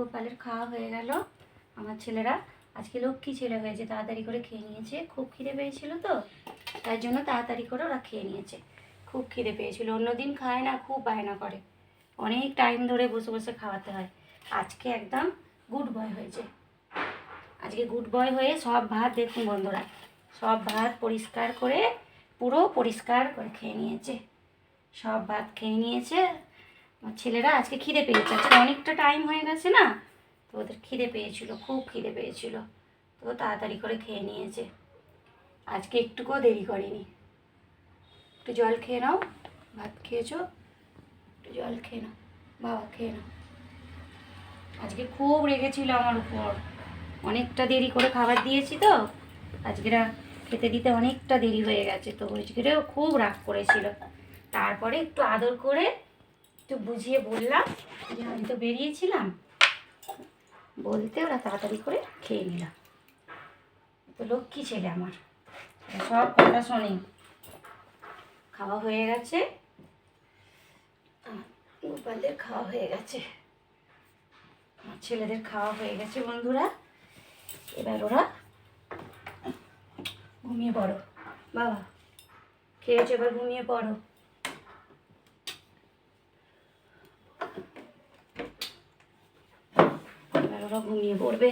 গোপালের খাওয়া হয়ে গেল। আমার ছেলেরা আজকে লক্ষ্মী ছেলে হয়েছে, তাড়াতাড়ি করে খেয়ে নিয়েছে। খুব খিদে পেয়েছিল তো, তাই জন্য তাড়াতাড়ি করে ওরা খেয়ে নিয়েছে। খুব খিদে পেয়েছিল, অন্যদিন খায় না, খুব বায়না করে, অনেক টাইম ধরে বসে বসে খাওয়াতে হয়। আজকে একদম গুড বয় হয়েছে। আজকে গুড বয় হয়ে সব ভাত, দেখুন বন্ধুরা, সব ভাত পরিষ্কার করে, পুরো পরিষ্কার করে খেয়ে নিয়েছে। সব ভাত খেয়ে নিয়েছে। আমার ছেলেরা আজকে খিদে পেয়েছে, আজকে অনেকটা টাইম হয়ে গেছে না, তো ওদের খিদে পেয়েছিল, খুব খিদে পেয়েছিল, তো তাড়াতাড়ি করে খেয়ে নিয়েছে। আজকে একটুকুও দেরি করেনি। একটু জল খেয়ে নাও, ভাত খেয়েছো, একটু জল খেয়ে নাও, বাবা খেয়ে নাও। আজকে খুব রেগেছিল আমার উপর, অনেকটা দেরি করে খাবার দিয়েছি তো, আজকেরা খেতে দিতে অনেকটা দেরি হয়ে গেছে, তো আজকেও খুব রাগ করেছিল। তারপরে একটু আদর করে একটু বুঝিয়ে বললাম যে আমি তো বেরিয়েছিলাম, বলতে ওরা তাড়াতাড়ি করে খেয়ে নিলাম। তো লক্ষ্মী ছেলে আমার, সব কথা শোনে। খাওয়া হয়ে গেছে, গোপালদের খাওয়া হয়ে গেছে, আমার ছেলেদের খাওয়া হয়ে গেছে বন্ধুরা। এবার ওরা ঘুমিয়ে পড়ো, বাবা খেয়েছো, এবার ঘুমিয়ে পড়ো। এবার ওরা ঘুমিয়ে পড়বে।